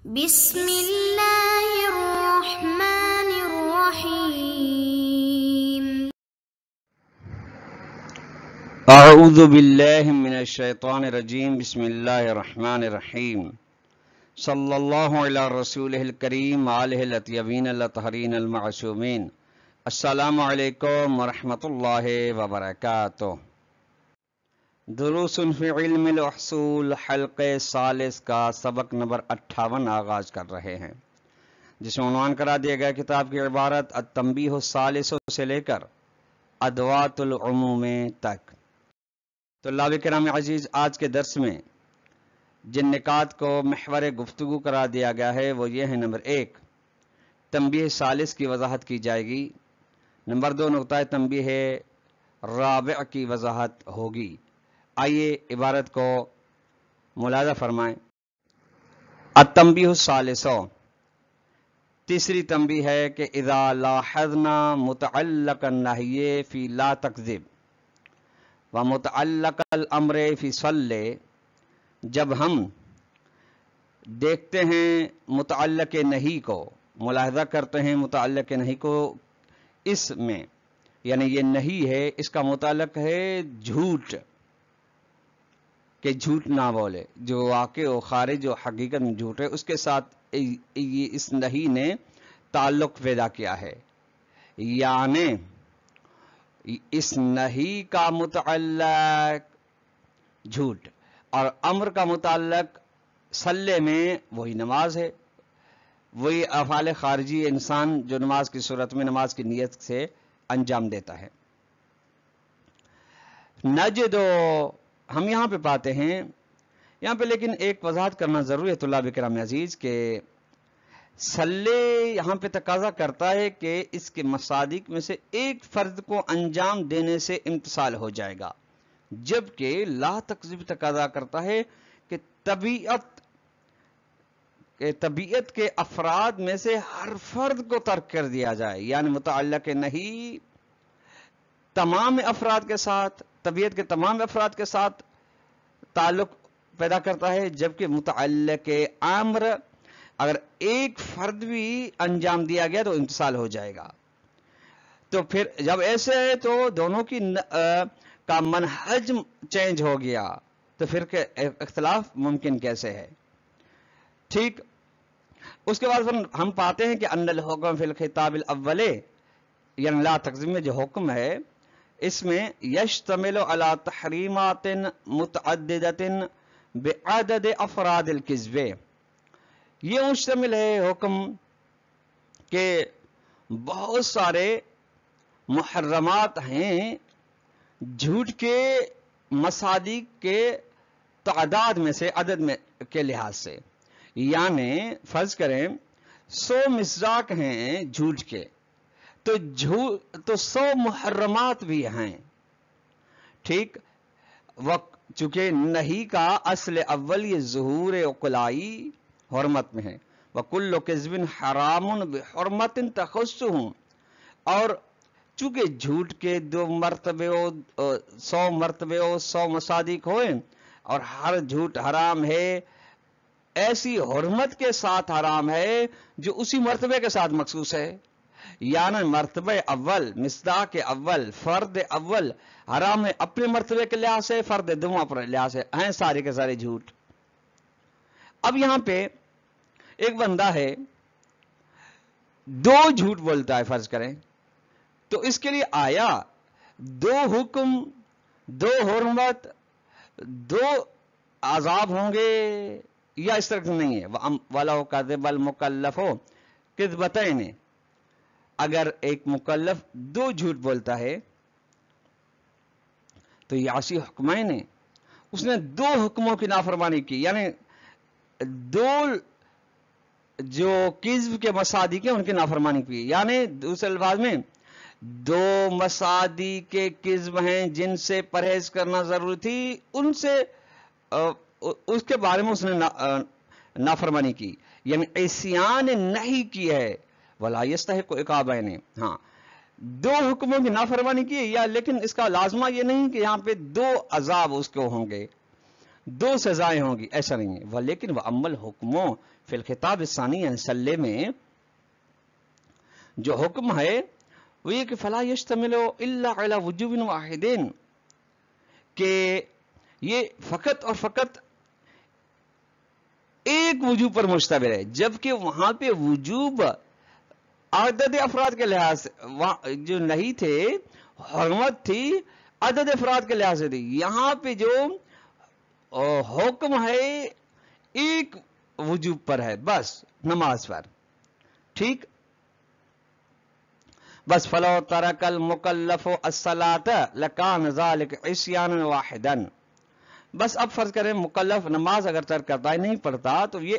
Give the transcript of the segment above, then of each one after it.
بسم اللہ الرحمن الرحیم۔ اعوذ باللہ من الشیطان الرجیم، بسم اللہ الرحمن الرحیم، صلی اللہ علی رسولہ الکریم آلہ الاطیبین الطاہرین المعصومین۔ السلام علیکم ورحمۃ اللہ وبرکاتہ۔ دروس فی علم الاصول حلقہ ثالث کا سبق نمبر 58 آغاز کر رہے ہیں، جس میں عنوان کرا دیا گیا کتاب کی عبارت التنبیہ الثالث سے لے کر ادوات العموم تک۔ طلاب کرام عزیز، آج کے درس میں جن نکات کو محور گفتگو قرار دیا گیا ہے وہ یہ ہے: نمبر 1، تنبیہ ثالث کی وضاحت کی جائے گی۔ نمبر 2، نقطہ تنبیہ رابع کی وضاحت ہوگی۔ آئیے عبارت کو ملاحظہ فرمائیں۔ التنبیہ الثالث، تیسری تنبیہ ہے کہ اذا لاحظنا متعلق النہی فی لا تکذب و متعلق الامر فی صلی، جب ہم دیکھتے ہیں متعلق نہی کو، ملاحظہ کرتے ہیں متعلق نہی کو، اس میں یعنی یہ نہی ہے، اس کا متعلق ہے جھوٹ، کہ جھوٹ نہ بولے، جو واقع و خارج و حقیقت میں جھوٹ ہے، اس کے ساتھ اس نہی نے تعلق پیدا کیا ہے، یعنی اس نہی کا متعلق جھوٹ اور امر کا متعلق صلے میں وہی نماز ہے، وہی افعال خارجی انسان جو نماز کی صورت میں نماز کی نیت سے انجام دیتا ہے۔ نجدو، ہم یہاں پہ پاتے ہیں، یہاں پہ لیکن ایک وضاحت کرنا ضروری ہے طلاب کرام عزیز، کہ صلے یہاں پہ تقاضا کرتا ہے کہ اس کے مصادیق میں سے ایک فرض کو انجام دینے سے امتثال ہو جائے گا، جبکہ لا تکذب تقاضا کرتا ہے کہ طبیعت کے افراد میں سے ہر فرد کو ترک کر دیا جائے، یعنی متعلق نہیں تمام افراد کے ساتھ، طبیعت کے تمام افراد کے ساتھ تعلق پیدا کرتا ہے، جبکہ متعلق امر اگر ایک فرد بھی انجام دیا گیا تو امتثال ہو جائے گا۔ تو پھر جب ایسے ہے تو دونوں کی کا منہج چینج ہو گیا، تو پھر اختلاف ممکن کیسے ہے؟ ٹھیک، اس کے بعد ہم پاتے ہیں کہ ان الحکم فی الخطاب الاول، یعنی لا تکذب میں جو حکم ہے، اس میں یشتمل علی تحریمات متعددۃ بعدد افراد الکذب، یہ مشتمل ہے حکم کہ بہت سارے محرمات ہیں جھوٹ کے مصادیق کے تعداد میں سے، عدد میں کے لحاظ سے، یعنی فرض کریں 100 مصداق ہیں جھوٹ کے، تو 100 محرمات بھی ہیں۔ ٹھیک، چونکہ نہی کا اصل اول یہ ظہور عقلائی حرمت میں ہے، وَكُلُّ كَذْبٍ حَرَامٌ بِحُرْمَةٍ تَخُصُّهُ، اور چونکہ جھوٹ کے 2 مرتبے 100 مرتبے 100 مصادیق ہوئے، اور ہر جھوٹ حرام ہے، ایسی حرمت کے ساتھ حرام ہے جو اسی مرتبے کے ساتھ مخصوص ہے، یعنی مرتبہ اول، مصداق اول، فرد اول حرام ہے اپنے مرتبے کے لحاظ سے، فرد دوم اپنے لحاظ سے ہیں سارے کے سارے جھوٹ۔ اب یہاں پہ ایک بندہ ہے 2 جھوٹ بولتا ہے فرض کریں، تو اس کے لیے آیا 2 حکم، 2 حرمت، 2 عذاب ہوں گے، یا اس طرح سے نہیں ہے؟ وَلَوْ كَذَبَ الْمُكَلَّفُ كِذْبَتَيْنِ، اگر ایک مکلف 2 جھوٹ بولتا ہے تو یعصی حکمین، اس نے 2 حکموں کی نافرمانی کی، یعنی 2 جو کذب کے مصادیق ہیں ان کی نافرمانی کی، یعنی دوسرے الفاظ میں 2 مصادیق کے کذب ہیں جن سے پرہیز کرنا ضروری تھی، ان سے اس کے بارے میں اس نے نافرمانی کی، یعنی عصیان نہیں کی ہے، وَلَا يَسْتَحِقُّ عِقَابَيْنِ، ہاں 2 حکموں کی نافرمانی کی، یا لیکن اس کا لازمہ یہ نہیں کہ یہاں پہ 2 عذاب اس کو ہوں گے، دو سزائیں ہوں گی، ایسا نہیں ہے. لیکن وہ عمل حکموں فی الخطاب الثانی، یعنی سلے میں جو حکم ہے وہ یہ کہ فلا یشتمل الا علی وجوب واحد، کہ یہ فقط اور فقط ایک وجوب پر مشتمل ہے، جبکہ وہاں پہ وجوب عدد افراد کے لحاظ سے جو نہیں تھے، حرمت تھی عدد افراد کے لحاظ سے تھی. یہاں پہ جو حکم ہے ایک وجوب پر ہے، بس نماز پر. ٹھیک، بس فلو ترک المکلف الصلاۃ لکان ذلک عصیانا واحدا. بس اب فرض کریں مکلف نماز اگر ترک کرتا ہے، نہیں پڑھتا، تو یہ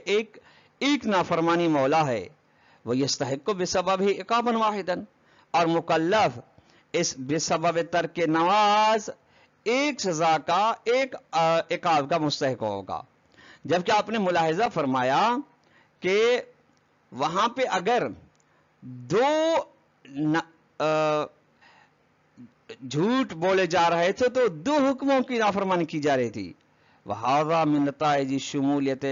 ایک نافرمانی مولا ہے. وہ یستحق بسبب ہی عقابا واحدا، اور مکلف اس بسبب ترک نماز ایک سزا کا، ایک عقاب کا مستحق ہوگا. جبکہ آپ نے ملاحظہ فرمایا کہ وہاں پہ اگر دو جھوٹ بولے جا رہے تھے تو دو حکموں کی نافرمانی کی جا رہی تھی. وَهَذَا مِن نَتَائِجِ الشُّمُولِيَّةِ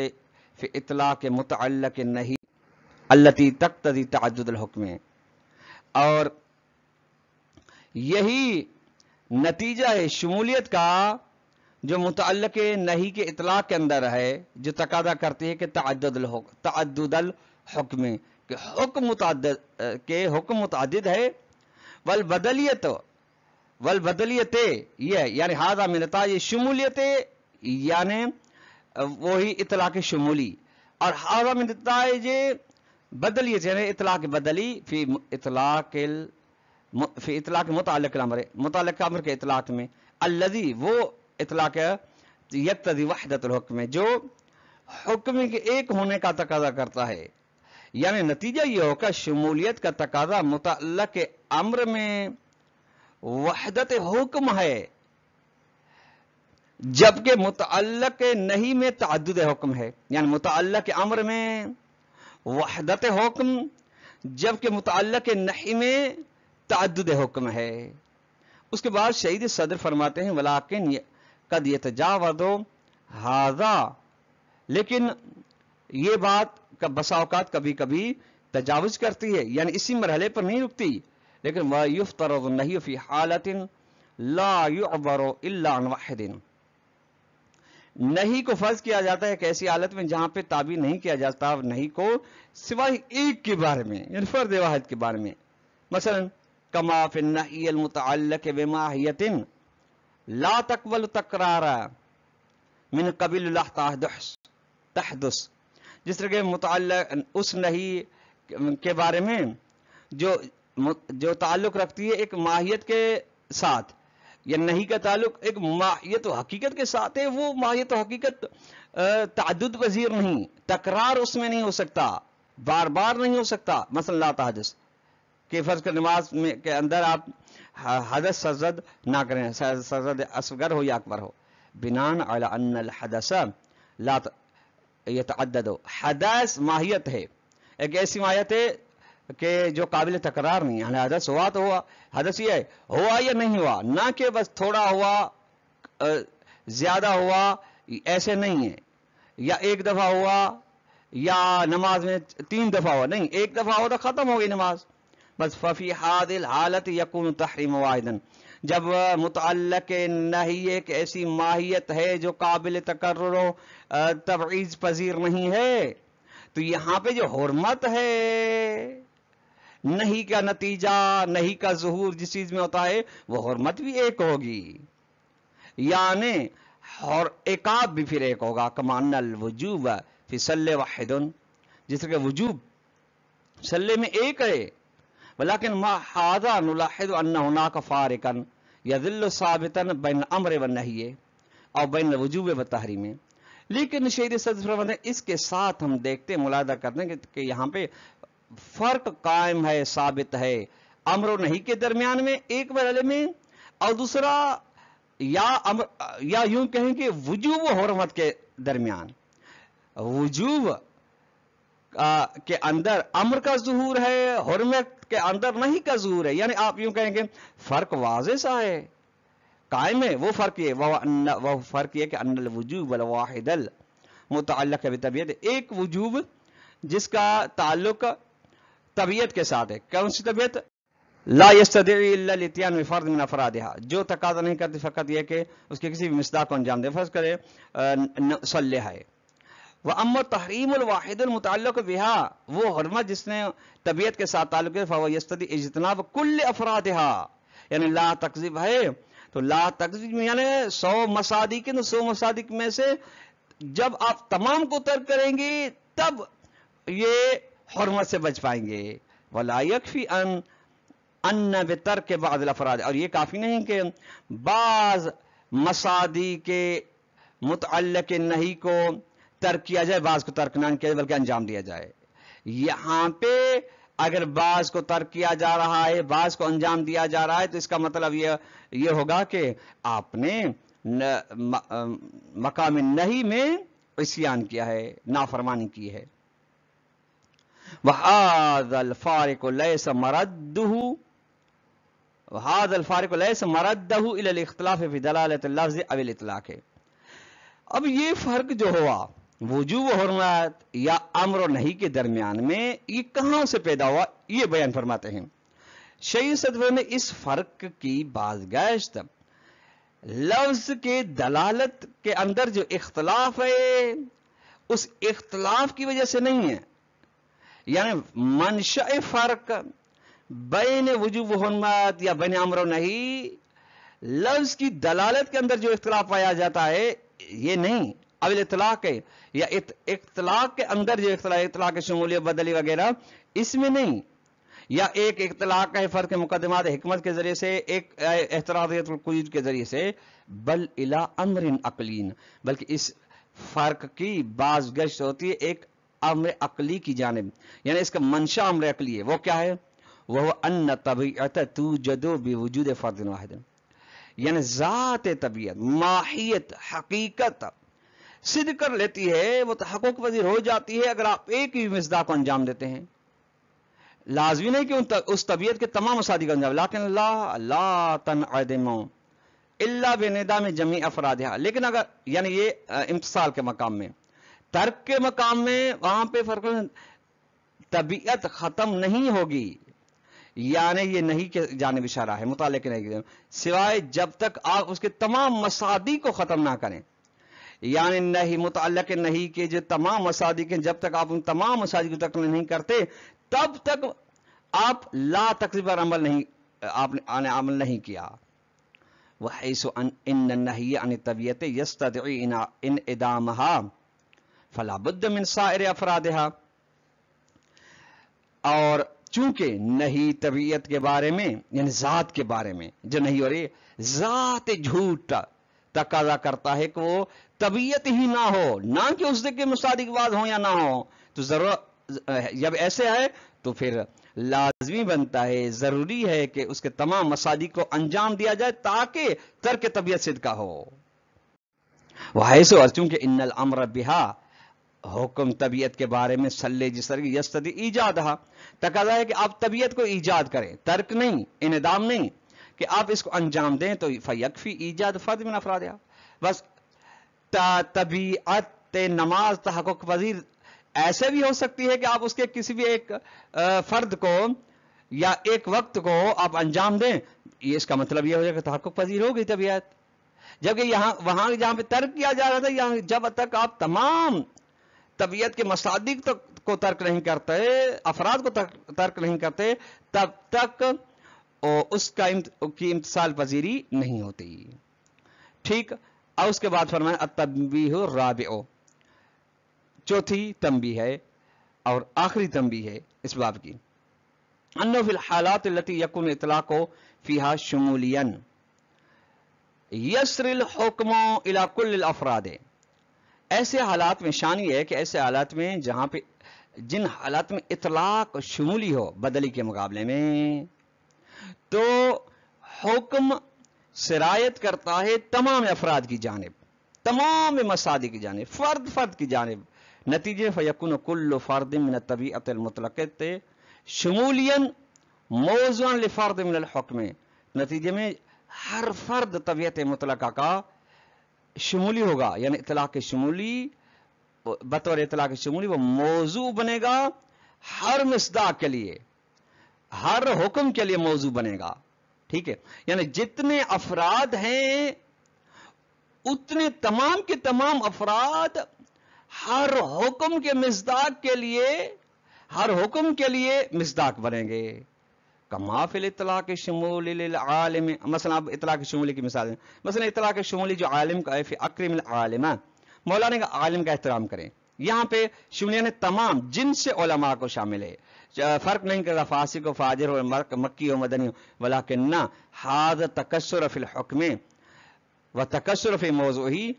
فِي اطلاق متعلق النہی التي تقتضی تعدد الحکم. اور یہی نتیجہ ہے شمولیت کا جو متعلق نہیں کے اطلاق کے اندر ہے، جو تقاضا کرتی ہے کہ تعدد الحکم، کہ حکم متعدد ہے. والبدلیت یہ یعنی ہذا من نتائج شمولیت، یعنی وہی اطلاق شمولی، اور ہذا من نتائج بدلیت یعنی اطلاق بدلی فی اطلاق متعلق الامر، متعلق امر کے اطلاق میں، الذی وہ اطلاق یقتضی وحدت الحکم، جو حکم کے ایک ہونے کا تقاضا کرتا ہے. یعنی نتیجہ یہ ہوگا شمولیت کا تقاضا متعلق امر میں وحدت حکم ہے، جبکہ متعلق نہیں میں تعدد حکم ہے. یعنی متعلق امر میں وحدت حکم، جبکہ متعلق نہیں میں تعدد حکم ہے. اس کے بعد شہید صدر فرماتے ہیں ولیکن قد یتجاوز ھذا، لیکن یہ بات کا بسا اوقات کبھی کبھی تجاوز کرتی ہے، یعنی اسی مرحلے پر نہیں رکتی. لیکن وَيُفْتَرَضُ النَّهْيُ فِي حَالَةٍ لَا يُعْبَرُ إِلَّا عَنْ وَاحِدٍ. نہیں کو فرض کیا جاتا ہے ایک ایسی حالت میں جہاں پہ تعبیر نہیں کیا جاتا نہیں کو سوائے ایک کے بارے میں، یعنی فرد واحد کے بارے میں. مثلا کما فی النہی المتعلق بماہیت لا تقبل تکرارا من قبل لا تحدث، جس طرح کہ متعلق اس نہیں کے بارے میں جو تعلق رکھتی ہے ایک ماہیت کے ساتھ، یا نہیں کا تعلق ایک ماہیت و حقیقت کے ساتھ ہے، وہ ماہیت و حقیقت تعدد پذیر نہیں، تکرار اس میں نہیں ہو سکتا، بار بار نہیں ہو سکتا. مثلا لا تحدث کہ فرض کر نماز میں کے اندر آپ حدث سرزد نہ کریں، سرزد اصغر ہو یا اکبر ہو، بناء علی ان الحدث لا یتعدد. حدث ماہیت ہے، ایک ایسی ماہیت ہے کہ جو قابل تکرار نہیں. یعنی حدث ہوا تو ہوا، حدث یہ ہے ہوا یا نہیں ہوا، نہ کہ بس تھوڑا ہوا زیادہ ہوا، ایسے نہیں ہے، یا ایک دفعہ ہوا یا نماز میں 3 دفعہ ہوا، نہیں، ایک دفعہ ہوا تو ختم ہو گئی نماز. بس ففی هذه الحالت یکون تحریم واحدا، جب متعلق نہیں ایک ایسی ماہیت ہے جو قابل تکرر و تبعیض پذیر نہیں ہے، تو یہاں پہ جو حرمت ہے، نہیں کا نتیجہ، نہیں کا ظہور جس چیز میں ہوتا ہے وہ حرمت بھی ایک ہوگی، یعنی عقاب بھی پھر ایک ہوگا. کما ان الوجوب فی صلی واحد، جس طرح کہ وجوب صلی میں ایک ہے. ولیکن ما ھذا نلاحظ ان هناك فارقا يظل ثابتا بین الامر والنہی اور بین الوجوب والتحریم. لیکن شہید صدر فرماتے ہیں اس کے ساتھ ہم دیکھتے ملاحظہ کرتے ہیں کہ یہاں پہ فرق قائم ہے، ثابت ہے امر و نہی کے درمیان میں ایک مرحلے میں، اور دوسرا یا یوں کہیں کہ وجوب و حرمت کے درمیان. وجوب کے اندر امر کا ظہور ہے، حرمت کے اندر نہیں کا ظہور ہے. یعنی آپ یوں کہیں گے فرق واضح سا ہے، قائم ہے وہ فرق یہ وہ فرق یہ کہ ان الوجوب الواحد المتعلق بطبیعت، ایک وجوب جس کا تعلق طبیعت کے ساتھ ہے. کون سی طبیعت؟ لا يستدعي الا الاتيان بفرد من افرادها، جو تقاضا نہیں کرتی فقط یہ کہ اس کے کسی بھی مصداق کو انجام دے. فرض کرے صلی ہے. واما تحریم الواحد المتعلق بها، وہ حرمت جس نے طبیعت کے ساتھ تعلق ہے، فهو يستدعي اجتناب كل افرادها، یعنی لا تکذیب ہے تو لا تکذیب یعنی 100 مصادیق 100 مصادیق میں سے جب آپ تمام کو ترک کریں گے تب یہ حرمت سے بچ پائیں گے. ولا يكفي ان بترک بعض الافراد، اور یہ کافی نہیں کہ بعض مصادیق کے متعلق نہیں کو ترک کیا جائے، بعض کو ترک نہ کیا جائے بلکہ انجام دیا جائے. یہاں پہ اگر بعض کو ترک کیا جا رہا ہے بعض کو انجام دیا جا رہا ہے تو اس کا مطلب یہ ہوگا کہ آپ نے مقام نہی میں عصیان کیا ہے، نافرمانی کی ہے. وَهَذَا الْفَارِقُ لَيْسَ مَرَدُّهُ وَهَذَا الْفَارِقُ لَيْسَ مَرَدَّهُ إِلَى الْاخْتِلَافِ فِي دَلَالَةِ اللَّفْظِ أَوِ الْإِطْلَاقِ. اب یہ فرق جو ہوا وجوب و حرمت یا امر و نہیں کے درمیان میں، یہ کہاں سے پیدا ہوا یہ بیان فرماتے ہیں. شیعی صدفے میں اس فرق کی بازگشت لفظ کے دلالت کے اندر جو اختلاف ہے اس اختلاف کی وجہ سے نہیں ہے، یعنی منشأ فرق بین وجوب و حرمت یا بین امر و نہیں، لفظ کی دلالت کے اندر جو اختلاف پایا جاتا ہے یہ نہیں. اب اطلاق ہے یا اطلاق کے اندر جو اطلاق شمولیت بدلی وغیرہ اس میں نہیں، یا ایک اطلاق ہے فرق مقدمات حکمت کے ذریعے سے، ایک احتراضیت القیود کے ذریعے سے، بل الی امر عقلین، بلکہ اس فرق کی باز گشت ہوتی ہے ایک امر عقلی کی جانب، یعنی اس کا منشا امر عقلی ہے. وہ کیا ہے؟ وہ ان طبیعت توجد بوجود فرد واحد، یعنی ذات طبیعت، ماہیت، حقیقت صدق کر لیتی ہے، وہ تحقق پذیر ہو جاتی ہے اگر آپ ایک ہی مصداق کو انجام دیتے ہیں. لازمی نہیں کہ اس طبیعت کے تمام مصادیق انجام، لیکن لا تنعدم الا بندام جمیع افرادها، لیکن اگر یعنی یہ امتصال کے مقام میں، ترک کے مقام میں وہاں پہ فرق طبیعت ختم نہیں ہوگی، یعنی یہ نہیں کے جانب اشارہ ہے مطالعے کے نہیں، سوائے جب تک آپ اس کے تمام مصادیق کو ختم نہ کریں. یعنی نہیں متعلق نہیں کہ جو تمام مصادیق ہیں جب تک آپ ان تمام مصادیق کو تکمیل نہیں کرتے تب تک آپ لا تکذیب پر عمل نہیں، آپ نے عمل نہیں کیا. وحیث ان النہی عن الطبیعت یستدعی انعدامها فلا بد من سائر افرادها، اور چونکہ نہیں طبیعت کے بارے میں یعنی ذات کے بارے میں جو نہیں ہو رہی، ذات جھوٹ تقاضا کرتا ہے کہ وہ طبیعت ہی نہ ہو، نہ کہ اس کے مصادیق باز ہوں یا نہ ہو. تو ضرورت جب ایسے ہے تو پھر لازمی بنتا ہے، ضروری ہے کہ اس کے تمام مصادیق کو انجام دیا جائے تاکہ ترک طبیعت صدقہ ہو. وحیث، اور چونکہ ان الامر بہا، حکم طبیعت کے بارے میں صلی جس طرح یستدعی ایجادہا، تقاضا ہے کہ آپ طبیعت کو ایجاد کریں، ترک نہیں، انعدام نہیں کہ آپ اس کو انجام دیں. تو فیکفی ایجاد فرد من افرادہا، بس طبیعت نماز تحقق پذیر ایسے بھی ہو سکتی ہے کہ آپ اس کے کسی بھی ایک فرد کو یا ایک وقت کو آپ انجام دیں، یہ اس کا مطلب یہ ہو جائے کہ تحقق پذیر ہو گئی طبیعت. جبکہ وہاں جہاں پہ ترک کیا جا رہا تھا، یہاں جب تک آپ تمام طبیعت کے مصادیق کو ترک نہیں کرتے، افراد کو ترک نہیں کرتے، تب تک اس کی امتثال پذیری نہیں ہوتی. ٹھیک. اور اس کے بعد فرمایا التنبیہ الرابع، چوتھی تنبیہ ہے اور آخری تنبیہ ہے اس باب کی، انه فی الحالات التي يكون اطلاق فيها شمولیا یسر الحکم الى كل الافراد. ایسے حالات میں شان یہ ہے کہ ایسے حالات میں جہاں پہ جن حالات میں اطلاق شمولی ہو بدلی کے مقابلے میں، تو حکم سرایت کرتا ہے تمام افراد کی جانب، تمام مصادیق کی جانب، فرد فرد کی جانب. نتیجے فیکون کل فرد من الطبیعت المطلقۃ شمولیا موضوعا لفرد من الحکم، نتیجے میں ہر فرد طبیعت مطلقہ کا شمولی ہوگا، یعنی اطلاق شمولی، بطور اطلاق شمولی وہ موضوع بنے گا ہر مصداق کے لیے، ہر حکم کے لیے موضوع بنے گا، ٹھیک ہے؟ یعنی جتنے افراد ہیں اتنے تمام کے تمام افراد ہر حکم کے مصداق کے لیے، ہر حکم کے لیے مصداق بنیں گے۔ کما فی الاطلاق شمولی للعالم، مثلا اب اطلاق شمولی کی مثال ہے، مثلا اطلاق شمولی جو عالم کا ہے، فی اکرم العالم، مولا نے کہا عالم کا احترام کریں، یہاں پہ شمولیہ نے تمام جن سے علماء کو شامل ہے، فرق نہیں کرتا فاسق و فاجر ہو، مکی ہو مدنی ہو، ولیکن ھذا تکسر فی الحکم و تکسر فی موضوعی،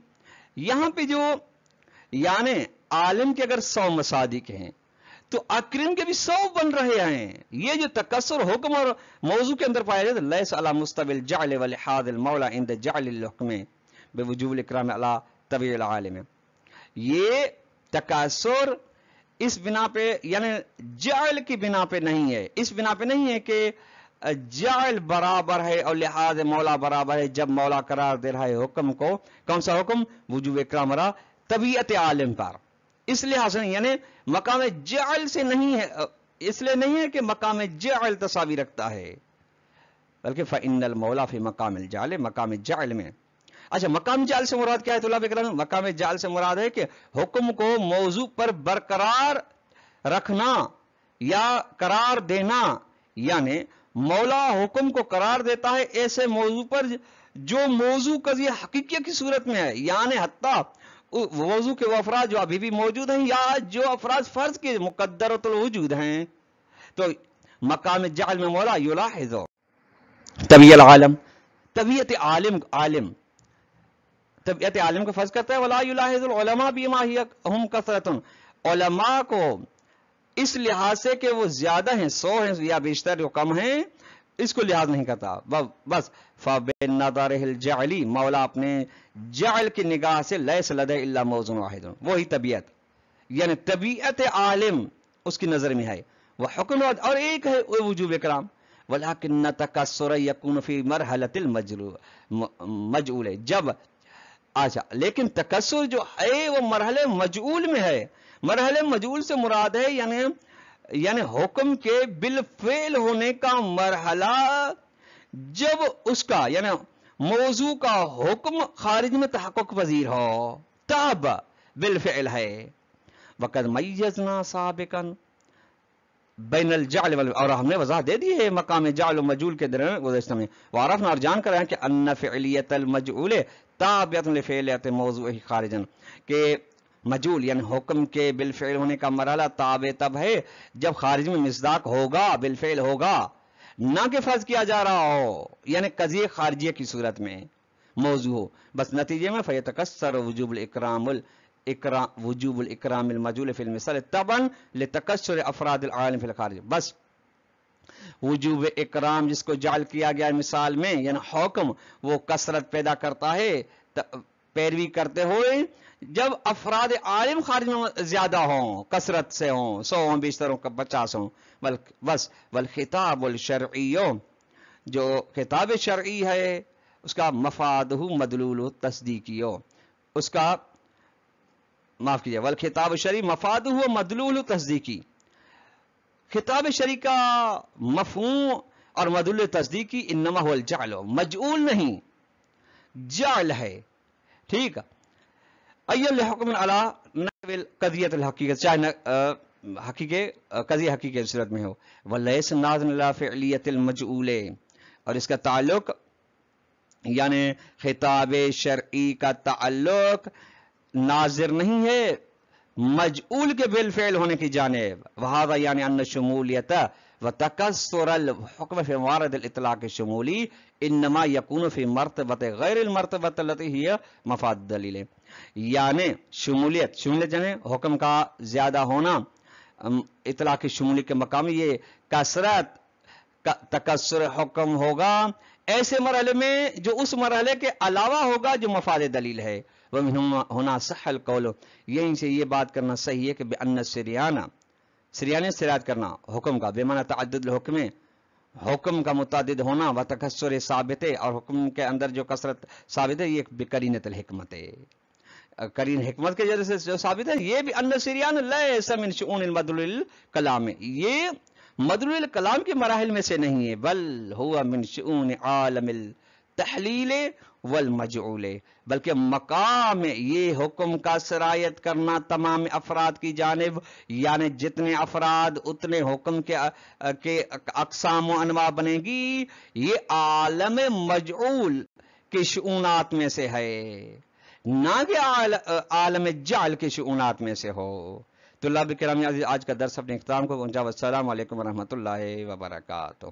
یہاں پہ جو یعنی عالم کے اگر 100 مصادق ہیں تو اکرم کے بھی 100 بن رہے ہیں، یہ جو تکسر حکم اور موضوع کے اندر پایا جاتا ہے، لیس علی مستوی الجعل ولحاظ المولا عند جعل الحکم بوجوب الاکرام علی طبیع العالم، یہ تکسر اس بنا پہ یعنی جعل کی بنا پہ نہیں ہے، اس بنا پہ نہیں ہے کہ جعل برابر ہے اور لحاظ مولا برابر ہے، جب مولا قرار دے رہا ہے حکم کو، کون سا حکم؟ وجوب اکرام علی طبیعت عالم پر، اس لحاظ سے یعنی مقام جعل سے نہیں ہے، اس لیے نہیں ہے کہ مقام جعل تساوی رکھتا ہے، بلکہ فإن المولا فی مقام الجعل، مقام جعل میں۔ اچھا مقام جعل سے مراد کیا ہے طلاب اکرام؟ مقام جعل سے مراد ہے کہ حکم کو موضوع پر برقرار رکھنا یا قرار دینا، یعنی مولا حکم کو قرار دیتا ہے ایسے موضوع پر جو موضوع قضیہ حقیقیت کی صورت میں ہے، یعنی حتیٰ موضوع کے وہ افراد جو ابھی بھی موجود ہیں یا جو افراد فرض کے مقدرۃ الوجود ہیں، تو مقام جعل میں مولا یلاحظ طبیعت العالم، طبیعت عالم طبیعت عالم کا فرض کرتا ہے، ولا یلاحظ العلماء بما هم کثرۃ، علماء کو اس لحاظ سے کہ وہ زیادہ ہیں، 100 ہیں یا بیشتر جو کم ہیں، اس کو لحاظ نہیں کرتا، بس فبالنظر الجعلی، مولا اپنے جعل کی نگاہ سے لیس لدہ الا موضوع واحد، وہی طبیعت، یعنی طبیعت عالم اس کی نظر میں ہے، وہ حکم اور ایک ہے وجوب اکرام، ولکن تکسر یکون فی مرحلۃ المجعول، جب اچھا لیکن تکسر جو ہے وہ مرحلے مجعول میں ہے، مرحلے مجعول سے مراد ہے یعنی حکم کے بالفعل ہونے کا مرحلہ، جب اس کا یعنی موضوع کا حکم خارج میں تحقق پذیر ہو تب بالفعل ہے۔ وقد میزنا سابقا بین الجعل اور ہم نے وضاحت دے دی ہے مقام جعل و مجعول کے درمیان گزشتہ میں، وعرفنا اور جان کر ہیں کہ ان فعلیت المجعول تابعۃ لفعلیت موضوع خارجا، کہ مجعول یعنی حکم کے بالفعل ہونے کا مرحلہ تابع تب ہے جب خارج میں مصداق ہوگا، بالفعل ہوگا، نہ کہ فرض کیا جا رہا ہو، یعنی قضیہ خارجیہ کی صورت میں موضوع ہو، بس نتیجے میں فیتکسر وجوب الاکرام المجعول فی المثال تبعا لتکسر افراد العالم فی الخارج، بس وجوب اکرام جس کو جعل کیا گیا مثال میں یعنی حکم، وہ کثرت پیدا کرتا ہے پیروی کرتے ہوئے جب افراد عالم خارج میں زیادہ ہوں، کثرت سے ہوں، 100 ہوں، بیشتر ہوں، 50 ہوں، بس والخطاب الشرعی، جو خطاب شرعی ہے اس کا مفادہ مدلول تصدیقی، اس کا معاف کیجیے والخطاب الشرعی مفادہ مدلول تصدیقی، خطاب شرعی کا مفہوم اور مدلول تصدیقی انما هو الجعل، مجعول نہیں جعل ہے، ٹھیک ہے؟ ایل حکم علی نحو قضیت الحقیقت، چاہے قضیہ حقیقت کی صورت میں ہو، ولیس ناظر الی فعلیت المجعول، اور اس کا تعلق یعنی خطاب شرعی کا تعلق ناظر نہیں ہے مجعول کے بالفعل ہونے کی جانب، وہذا یعنی ان شمولیت وتکسر الحکم فی موارد الاطلاق الشمولی انما یکون فی مرتبۃ غیر المرتبۃ التي هي مفاد دلیل، یعنی شمولیت یعنی حکم کا زیادہ ہونا اطلاق شمولی کے مقام، یہ کثرت تکسر حکم ہوگا ایسے مرحلے میں جو اس مرحلے کے علاوہ ہوگا جو مفاد دلیل ہے، ہونا صح القول، یہیں سے یہ بات کرنا صحیح ہے کہ بأن سریانہ سے رعایت کرنا حکم کا بمعنی تعدد الحکم حکم کا متعدد ہونا و تکسر ثابت ہے، اور حکم کے اندر جو کثرت ثابت ہے یہ بقرینۃ الحکمت ہے، قرین حکمت کے ذریعے سے جو ثابت ہے. یہ بھی ان سریان لیس من شؤون المدلول الکلام، یہ مدلول الکلام کے مراحل میں سے نہیں ہے، بل ہوا من شؤون عالم التحلیل والمجعول، بلکہ مقام یہ حکم کا سرایت کرنا تمام افراد کی جانب، یعنی جتنے افراد اتنے حکم کے اقسام و انواع بنے گی، یہ عالم مجعول کے شؤونات میں سے ہے، نہ کہ عالم جعل کے شؤونات میں سے ہو. طلاب کرام عزیز، آج کا درس اپنے اختتام کو پہنچا. والسلام علیکم ورحمۃ اللہ وبرکاتہ.